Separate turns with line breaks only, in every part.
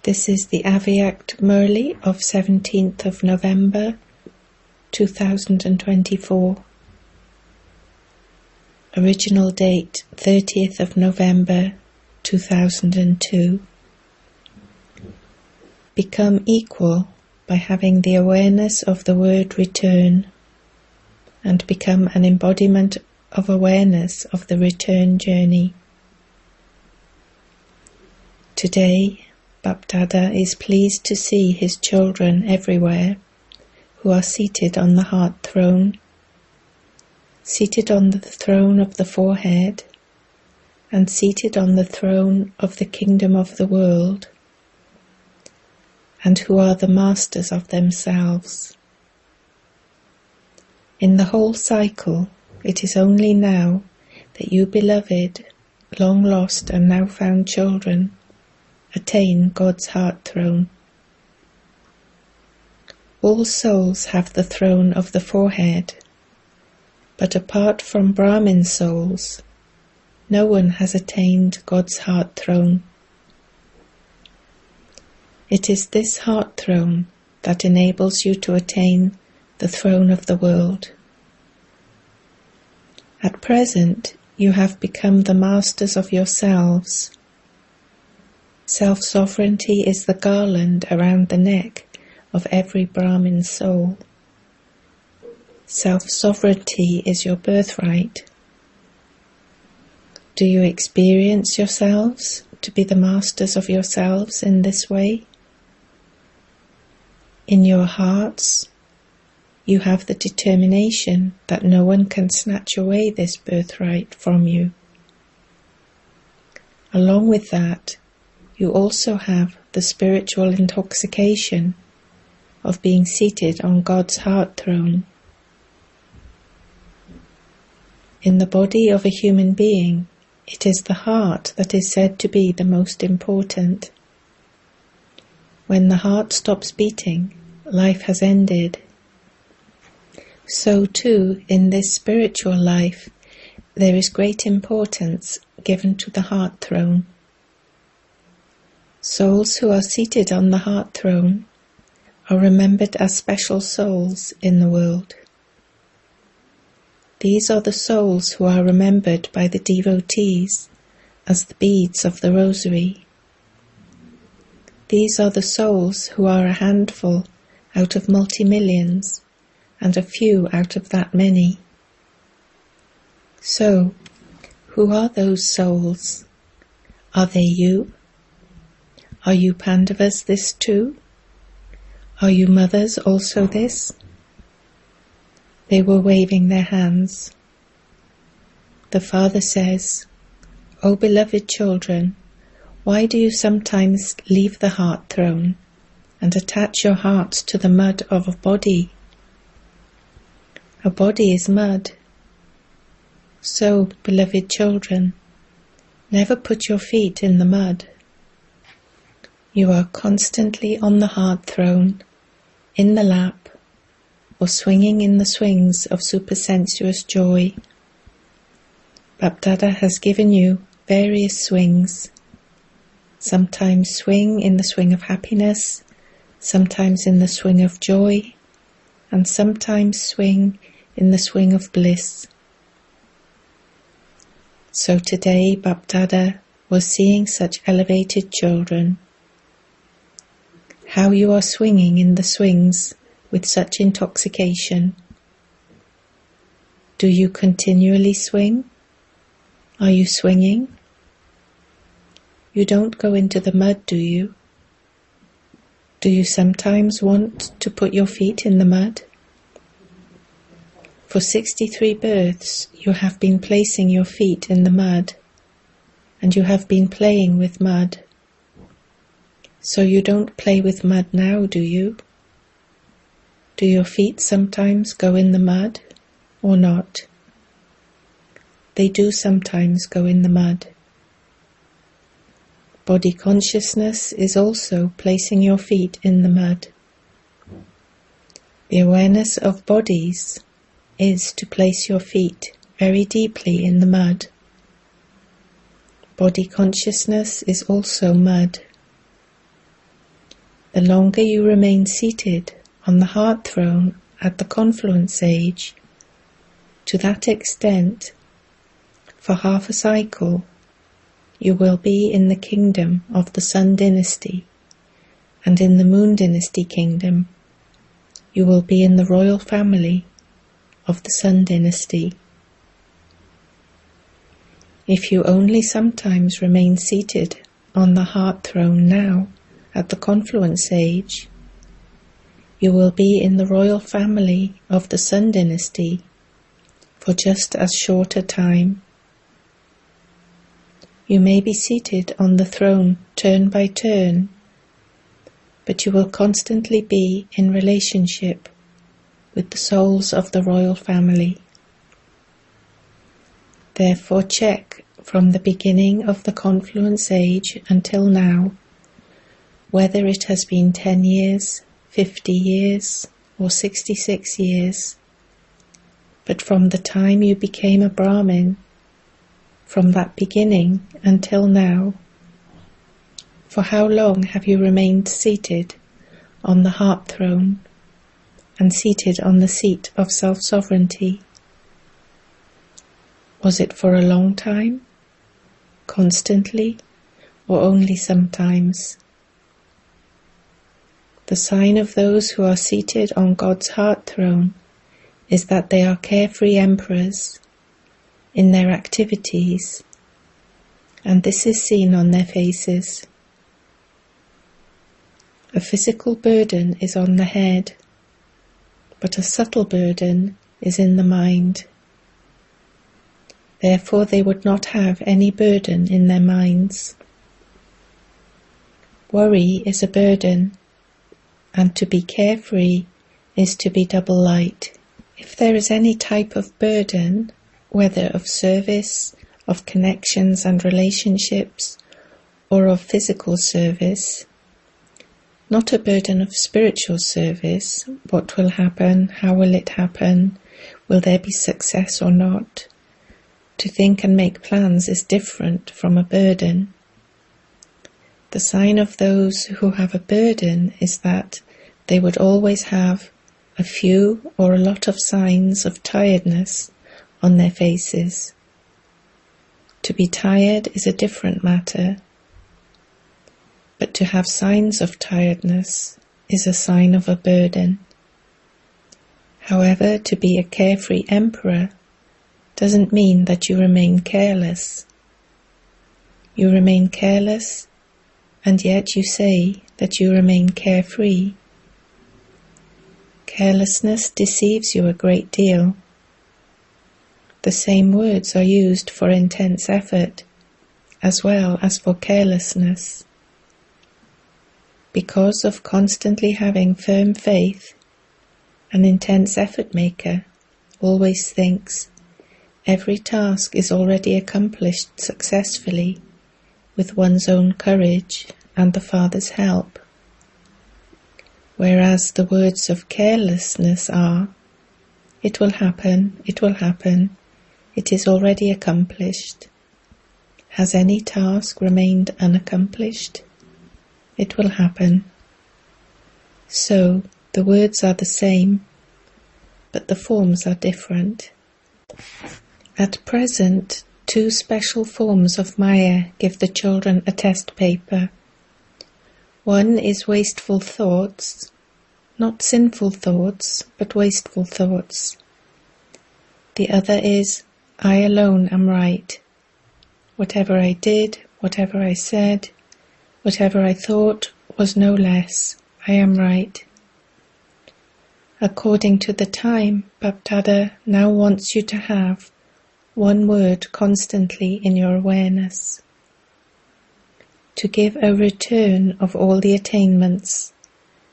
This is the Aviact Murli of 17th of November 2024. Original date 30th of November 2002. Become equal by having the awareness of the word return, and become an embodiment of awareness of the return journey. Today, Bapdada is pleased to see his children everywhere who are seated on the heart throne, seated on the throne of the forehead, and seated on the throne of the kingdom of the world, and who are the masters of themselves. In the whole cycle, it is only now that you beloved, long lost and now found children, attain God's heart throne. All souls have the throne of the forehead, but apart from Brahmin souls, no one has attained God's heart throne. It is this heart throne that enables you to attain the throne of the world. At present, you have become the masters of yourselves. Self-sovereignty is the garland around the neck of every Brahmin soul. Self-sovereignty is your birthright. Do you experience yourselves to be the masters of yourselves in this way? In your hearts, you have the determination that no one can snatch away this birthright from you. Along with that, you also have the spiritual intoxication of being seated on God's heart throne. In the body of a human being, it is the heart that is said to be the most important. When the heart stops beating, life has ended. So too, in this spiritual life, there is great importance given to the heart throne. Souls who are seated on the heart throne are remembered as special souls in the world. These are the souls who are remembered by the devotees as the beads of the rosary. These are the souls who are a handful out of multi-millions, and a few out of that many. So, who are those souls? Are they you? Are you Pandavas this too? Are you mothers also this? They were waving their hands. The father says, "O beloved children, why do you sometimes leave the heart throne and attach your hearts to the mud of a body? A body is mud. So, beloved children, never put your feet in the mud. You are constantly on the heart throne, in the lap, or swinging in the swings of supersensuous joy. Bapdada has given you various swings. Sometimes swing in the swing of happiness, sometimes in the swing of joy, and sometimes swing in the swing of bliss. So today Bapdada was seeing such elevated children. How you are swinging in the swings with such intoxication. Do you continually swing? Are you swinging? You don't go into the mud, do you? Do you sometimes want to put your feet in the mud? For 63 births you have been placing your feet in the mud, and you have been playing with mud. So you don't play with mud now, do you? Do your feet sometimes go in the mud, or not? They do sometimes go in the mud. Body consciousness is also placing your feet in the mud. The awareness of bodies is to place your feet very deeply in the mud. Body consciousness is also mud. The longer you remain seated on the heart throne at the confluence age, to that extent, for half a cycle, you will be in the kingdom of the Sun Dynasty, and in the Moon Dynasty kingdom, you will be in the royal family of the Sun Dynasty. If you only sometimes remain seated on the heart throne now, at the confluence age, you will be in the royal family of the Sun Dynasty for just as short a time. You may be seated on the throne turn by turn, but you will constantly be in relationship with the souls of the royal family. Therefore, check from the beginning of the confluence age until now whether it has been 10 years, 50 years, or 66 years. But from the time you became a Brahmin, from that beginning until now, for how long have you remained seated on the heart throne and seated on the seat of self-sovereignty? Was it for a long time, constantly, or only sometimes? The sign of those who are seated on God's heart throne is that they are carefree emperors in their activities, and this is seen on their faces. A physical burden is on the head, but a subtle burden is in the mind. Therefore they would not have any burden in their minds. Worry is a burden, and to be carefree is to be double light. If there is any type of burden, whether of service, of connections and relationships, or of physical service, not a burden of spiritual service, what will happen, how will it happen, will there be success or not? To think and make plans is different from a burden. The sign of those who have a burden is that they would always have a few or a lot of signs of tiredness on their faces. To be tired is a different matter, but to have signs of tiredness is a sign of a burden. However, to be a carefree emperor doesn't mean that you remain careless. You remain careless, and yet you say that you remain carefree. Carelessness deceives you a great deal. The same words are used for intense effort as well as for carelessness. Because of constantly having firm faith, an intense effort maker always thinks every task is already accomplished successfully with one's own courage and the Father's help. Whereas the words of carelessness are, it will happen, it is already accomplished. Has any task remained unaccomplished? It will happen. So, the words are the same, but the forms are different. At present, two special forms of Maya give the children a test paper. One is wasteful thoughts, not sinful thoughts, but wasteful thoughts. The other is, I alone am right. Whatever I did, whatever I said, whatever I thought was no less. I am right. According to the time, Bapdada now wants you to have one word constantly in your awareness. To give a return of all the attainments,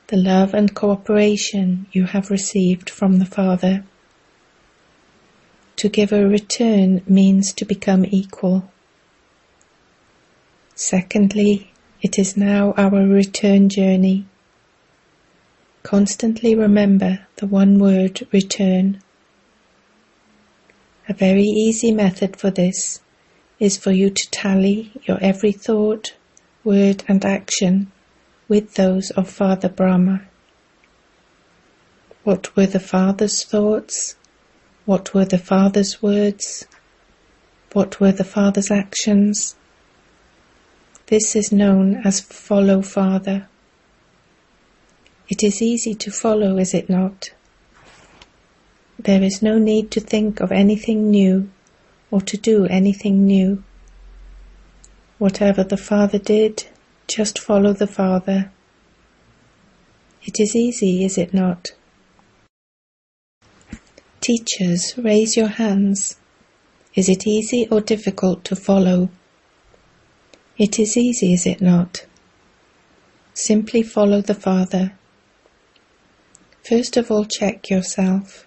the love and cooperation you have received from the Father. To give a return means to become equal. Secondly, it is now our return journey. Constantly remember the one word return. A very easy method for this is for you to tally your every thought, word and action with those of Father Brahma. What were the Father's thoughts? What were the Father's words? What were the Father's actions? This is known as follow Father. It is easy to follow, is it not? There is no need to think of anything new or to do anything new. Whatever the Father did, just follow the Father. It is easy, is it not? Teachers, raise your hands. Is it easy or difficult to follow? It is easy, is it not? Simply follow the Father. First of all, check yourself.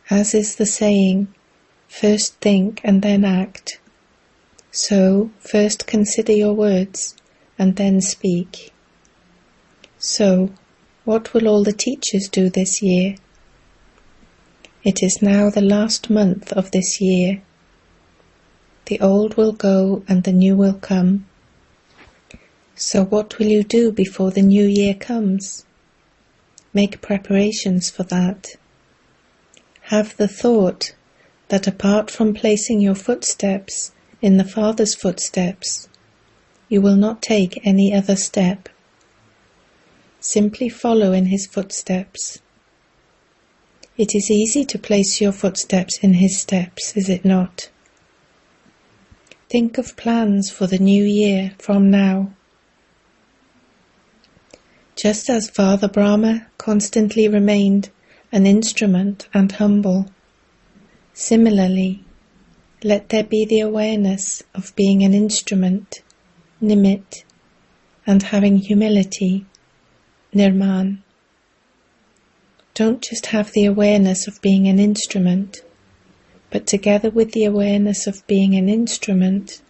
As is the saying, first think and then act. So, first consider your words and then speak. So, what will all the teachers do this year? It is now the last month of this year. The old will go and the new will come. So what will you do before the new year comes? Make preparations for that. Have the thought that apart from placing your footsteps in the Father's footsteps, you will not take any other step. Simply follow in His footsteps. It is easy to place your footsteps in His steps, is it not? Think of plans for the new year from now. Just as Father Brahma constantly remained an instrument and humble, similarly, let there be the awareness of being an instrument, nimit, and having humility, nirman. Don't just have the awareness of being an instrument, but together with the awareness of being an instrument,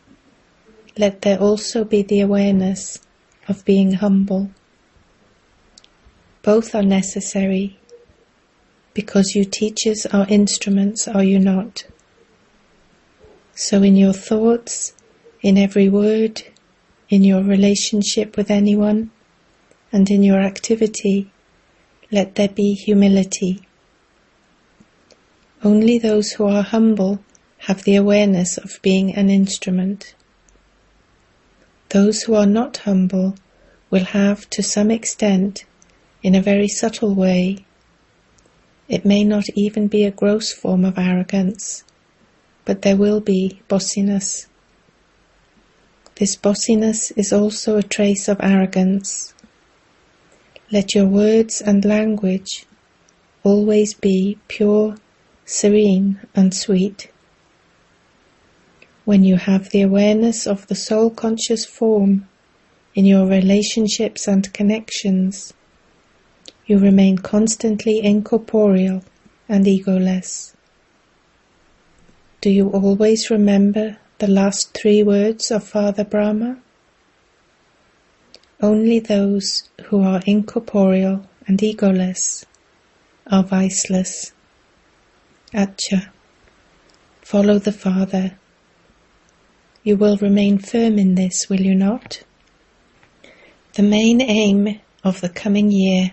let there also be the awareness of being humble. Both are necessary, because you teachers are instruments, are you not? So in your thoughts, in every word, in your relationship with anyone, and in your activity, let there be humility. Only those who are humble have the awareness of being an instrument. Those who are not humble will have, to some extent, in a very subtle way, it may not even be a gross form of arrogance, but there will be bossiness. This bossiness is also a trace of arrogance. Let your words and language always be pure, serene, and sweet. When you have the awareness of the soul-conscious form in your relationships and connections, you remain constantly incorporeal and egoless. Do you always remember the last 3 words of Father Brahma? Only those who are incorporeal and egoless are viceless. Acha. Follow the Father. You will remain firm in this, will you not? The main aim of the coming year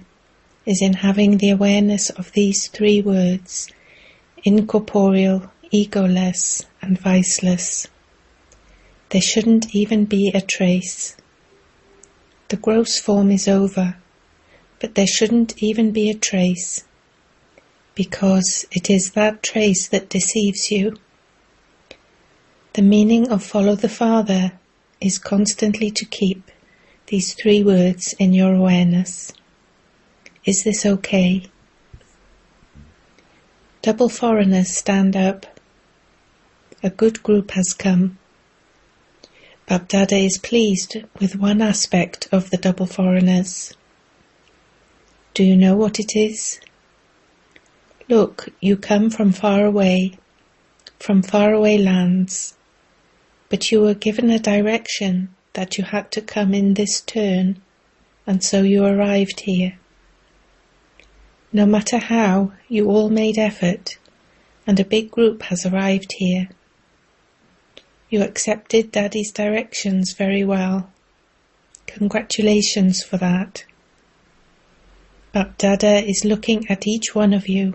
is in having the awareness of these 3 words, incorporeal, egoless, and viceless. There shouldn't even be a trace. The gross form is over, but there shouldn't even be a trace, because it is that trace that deceives you. The meaning of follow the Father is constantly to keep these 3 words in your awareness. Is this okay? Double foreigners, stand up. A good group has come. Bapdada is pleased with one aspect of the double foreigners. Do you know what it is? Look, you come from faraway lands, but you were given a direction that you had to come in this turn, and so you arrived here. No matter how, you all made effort, and a big group has arrived here. You accepted Daddy's directions very well. Congratulations for that. Bap Dada is looking at each one of you.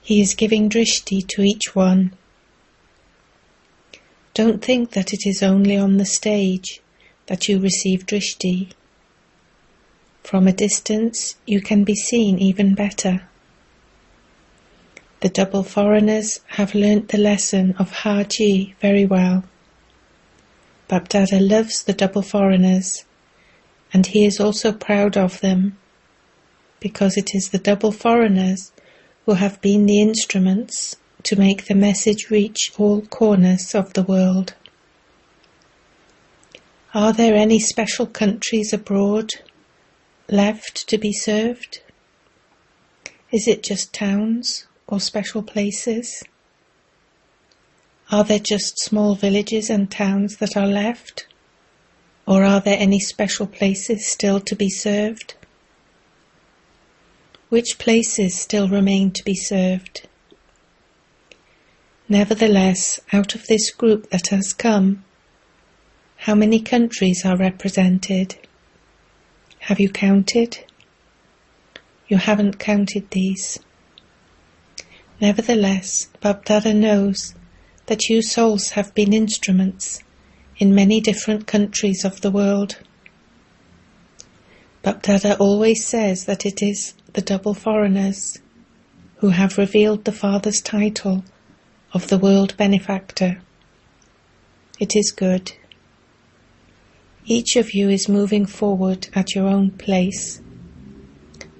He is giving drishti to each one. Don't think that it is only on the stage that you receive drishti. From a distance you can be seen even better. The double foreigners have learnt the lesson of Haji very well. Bap Dada loves the double foreigners, and he is also proud of them, because it is the double foreigners who have been the instruments to make the message reach all corners of the world. Are there any special countries abroad left to be served? Is it just towns or special places? Are there just small villages and towns that are left? Or are there any special places still to be served? Which places still remain to be served? Nevertheless, out of this group that has come, how many countries are represented? Have you counted? You haven't counted these. Nevertheless, Bap Dada knows that you souls have been instruments in many different countries of the world. Bap Dada always says that it is the double foreigners who have revealed the Father's title of the world benefactor. It is good. Each of you is moving forward at your own place,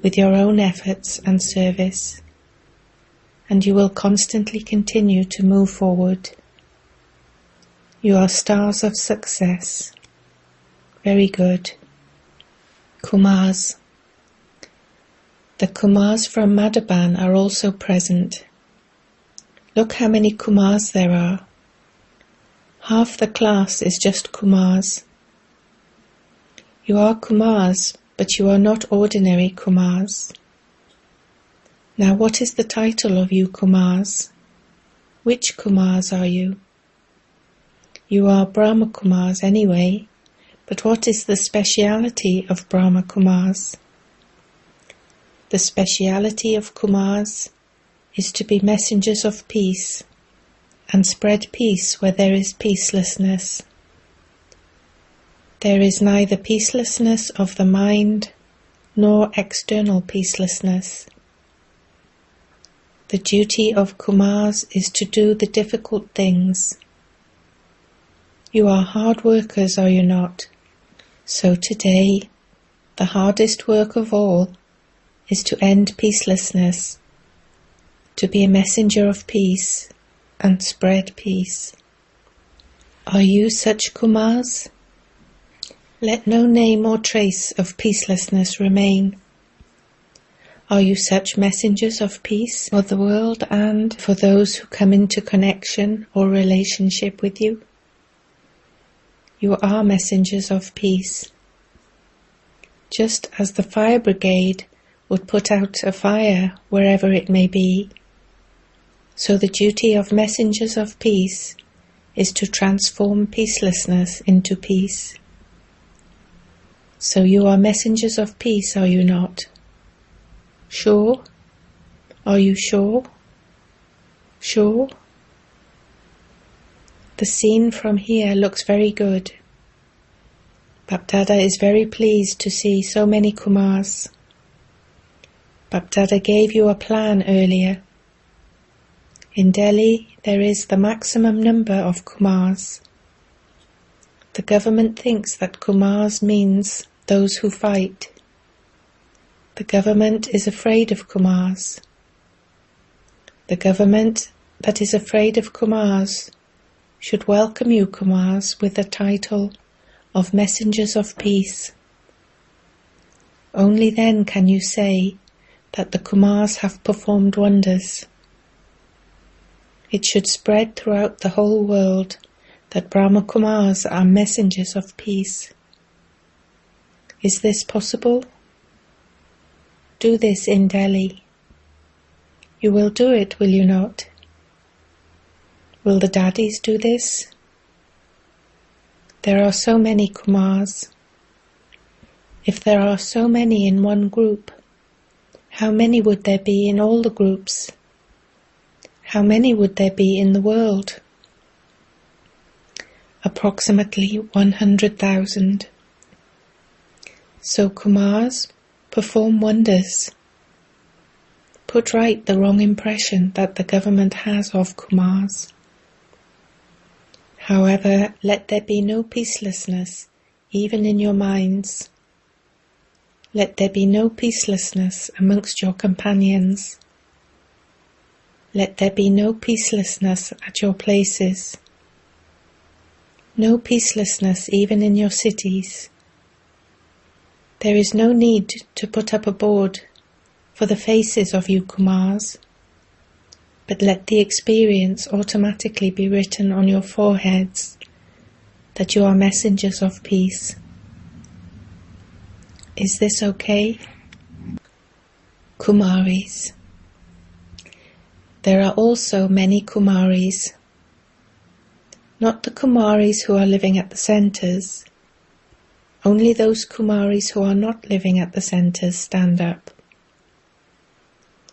with your own efforts and service, and you will constantly continue to move forward. You are stars of success. Very good. Kumars. The Kumars from Madhaban are also present. Look how many Kumars there are. Half the class is just Kumars. You are Kumars, but you are not ordinary Kumars. Now what is the title of you Kumars? Which Kumars are you? You are Brahma Kumars anyway, but what is the speciality of Brahma Kumars? The speciality of Kumars is to be messengers of peace and spread peace where there is peacelessness. There is neither peacelessness of the mind nor external peacelessness. The duty of Kumars is to do the difficult things. You are hard workers, are you not? So today, the hardest work of all is to end peacelessness, to be a messenger of peace and spread peace. Are you such Kumars? Let no name or trace of peacelessness remain. Are you such messengers of peace for the world and for those who come into connection or relationship with you? You are messengers of peace. Just as the fire brigade would put out a fire wherever it may be, so the duty of messengers of peace is to transform peacelessness into peace. So you are messengers of peace, are you not? Sure? Are you sure? Sure? The scene from here looks very good. Bap Dada is very pleased to see so many Kumars. Bap Dada gave you a plan earlier. In Delhi there is the maximum number of Kumars. The government thinks that Kumars means those who fight. The government is afraid of Kumars. The government that is afraid of Kumars should welcome you Kumars with the title of Messengers of Peace. Only then can you say that the Kumars have performed wonders. It should spread throughout the whole world that Brahma Kumars are messengers of peace. Is this possible? Do this in Delhi. You will do it, will you not? Will the daddies do this? There are so many Kumars. If there are so many in one group, how many would there be in all the groups? How many would there be in the world? Approximately 100,000. So Kumars, perform wonders. Put right the wrong impression that the government has of Kumars. However, let there be no peacelessness, even in your minds. Let there be no peacelessness amongst your companions. Let there be no peacelessness at your places. No peacelessness even in your cities. There is no need to put up a board for the faces of you Kumars, but let the experience automatically be written on your foreheads that you are messengers of peace. Is this okay? Kumaris. There are also many Kumaris. Not the Kumaris who are living at the centres. Only those Kumaris who are not living at the centres stand up.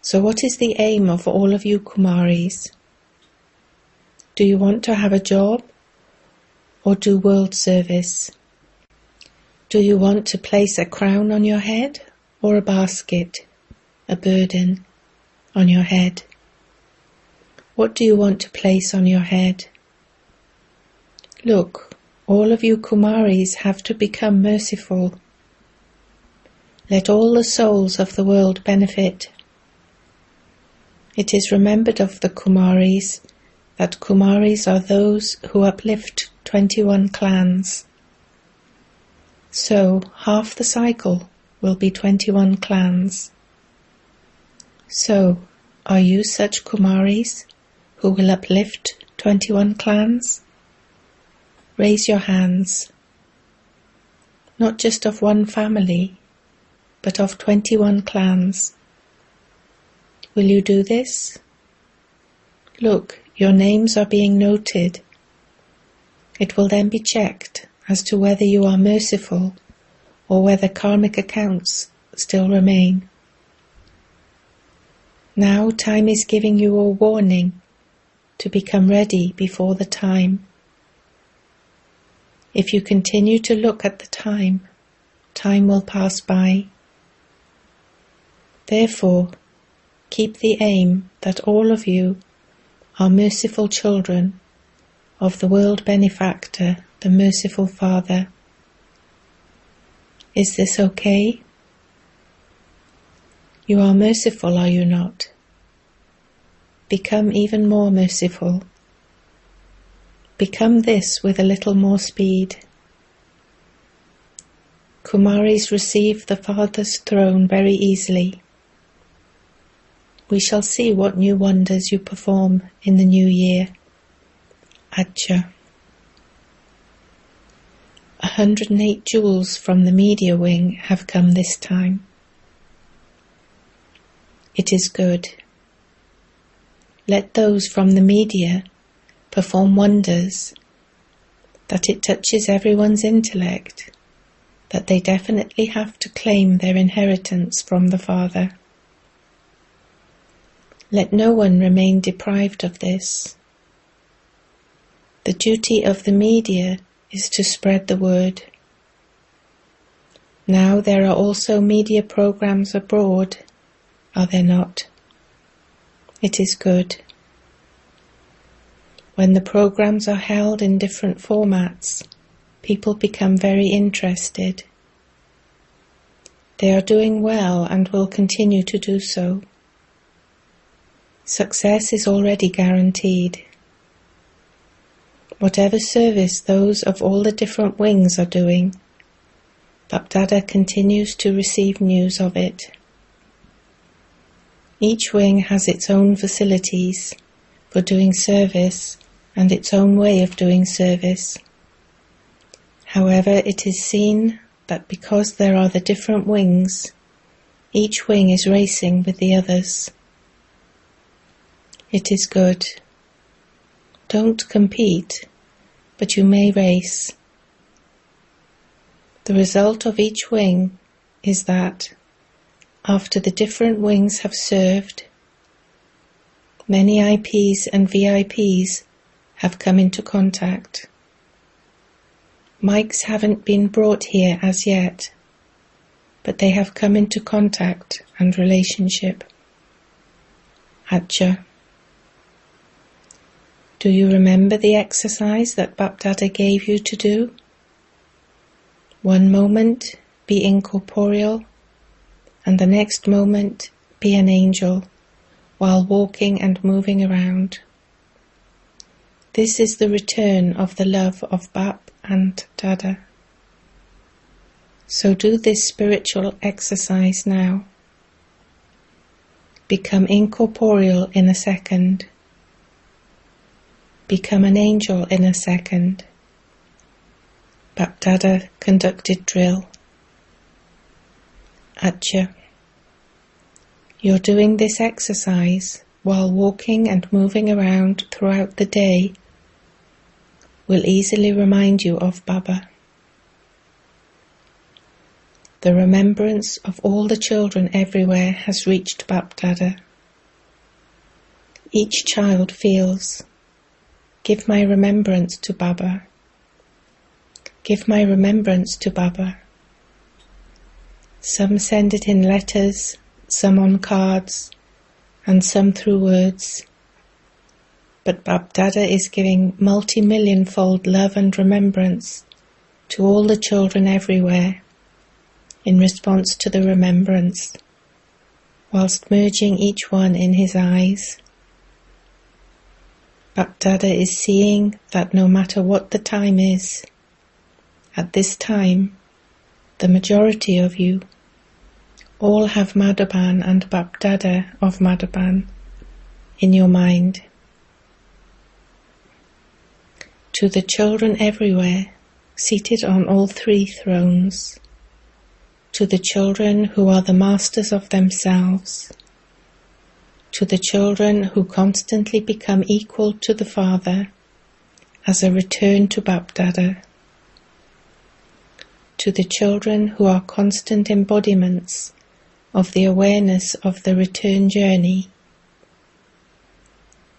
So what is the aim of all of you Kumaris? Do you want to have a job or do world service? Do you want to place a crown on your head or a basket, a burden on your head? What do you want to place on your head? Look, all of you Kumaris have to become merciful. Let all the souls of the world benefit. It is remembered of the Kumaris that Kumaris are those who uplift 21 clans. So half the cycle will be 21 clans. So, are you such Kumaris who will uplift 21 clans? Raise your hands. Not just of one family, but of 21 clans. Will you do this? Look, your names are being noted. It will then be checked as to whether you are merciful or whether karmic accounts still remain. Now time is giving you a warning to become ready before the time. If you continue to look at the time, time will pass by. Therefore, keep the aim that all of you are merciful children of the world benefactor, the merciful Father. Is this okay? You are merciful, are you not? Become even more merciful. Become this with a little more speed. Kumaris receive the Father's throne very easily. We shall see what new wonders you perform in the new year. Acha. 108 jewels from the media wing have come this time. It is good. Let those from the media perform wonders, that it touches everyone's intellect, that they definitely have to claim their inheritance from the Father. Let no one remain deprived of this. The duty of the media is to spread the word. Now there are also media programs abroad, are there not? It is good. When the programs are held in different formats, people become very interested. They are doing well and will continue to do so. Success is already guaranteed. Whatever service those of all the different wings are doing, Bapdada continues to receive news of it. Each wing has its own facilities for doing service and its own way of doing service. However, it is seen that because there are the different wings, each wing is racing with the others. It is good. Don't compete, but you may race. The result of each wing is that, after the different wings have served, many IPs and VIPs have come into contact. Mics haven't been brought here as yet, but they have come into contact and relationship. Atcha. Do you remember the exercise that Bapdada gave you to do? One moment, be incorporeal, and the next moment, be an angel, while walking and moving around. This is the return of the love of Bap and Dada. So do this spiritual exercise now. Become incorporeal in a second. Become an angel in a second. Bapdada conducted drill. Atcha. You're doing this exercise while walking and moving around throughout the day will easily remind you of Baba. The remembrance of all the children everywhere has reached Bapdada. Each child feels, give my remembrance to Baba. Give my remembrance to Baba. Some send it in letters, some on cards, and some through words. But Bapdada is giving multi-million-fold love and remembrance to all the children everywhere in response to the remembrance, whilst merging each one in his eyes. Bapdada is seeing that no matter what the time is, at this time, the majority of you all have Madhaban and Bapdada of Madhaban in your mind. To the children everywhere, seated on all three thrones, to the children who are the masters of themselves, to the children who constantly become equal to the Father as a return to Bapdada, to the children who are constant embodiments of the awareness of the return journey,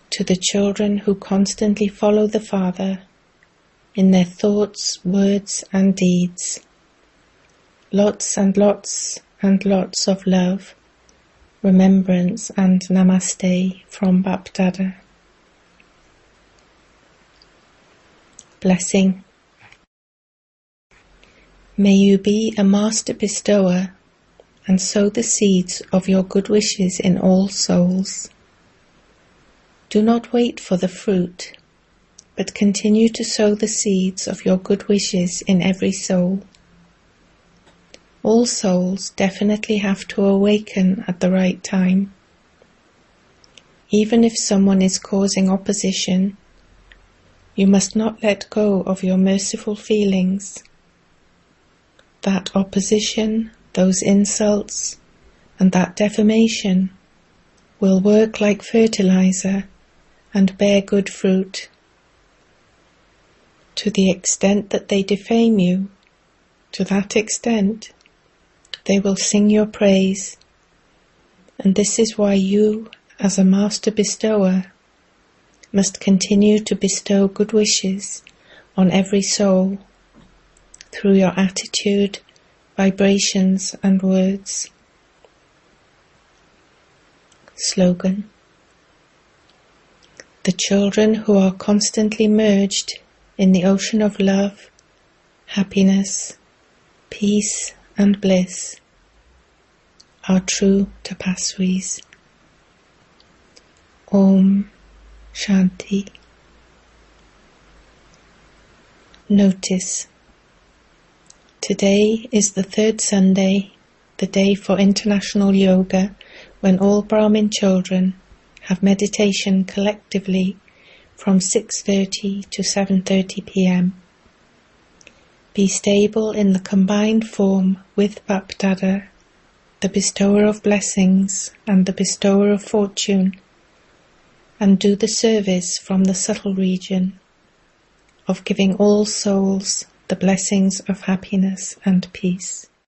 to the children who constantly follow the Father in their thoughts, words and deeds. Lots and lots and lots of love, remembrance and namaste from Bapdada. Blessing. May you be a master bestower and sow the seeds of your good wishes in all souls. Do not wait for the fruit, but continue to sow the seeds of your good wishes in every soul. All souls definitely have to awaken at the right time. Even if someone is causing opposition, you must not let go of your merciful feelings. That opposition, those insults, and that defamation will work like fertilizer and bear good fruit. To the extent that they defame you, to that extent, they will sing your praise, and this is why you, as a master bestower, must continue to bestow good wishes on every soul through your attitude, vibrations and words. Slogan. The children who are constantly merged in the ocean of love, happiness, peace and bliss are true tapasvis. Om Shanti. Notice. Today is the third Sunday, the day for International Yoga, when all Brahmin children have meditation collectively from 6:30 to 7:30 p.m. Be stable in the combined form with Bapdada, the bestower of blessings and the bestower of fortune, and do the service from the subtle region of giving all souls the blessings of happiness and peace.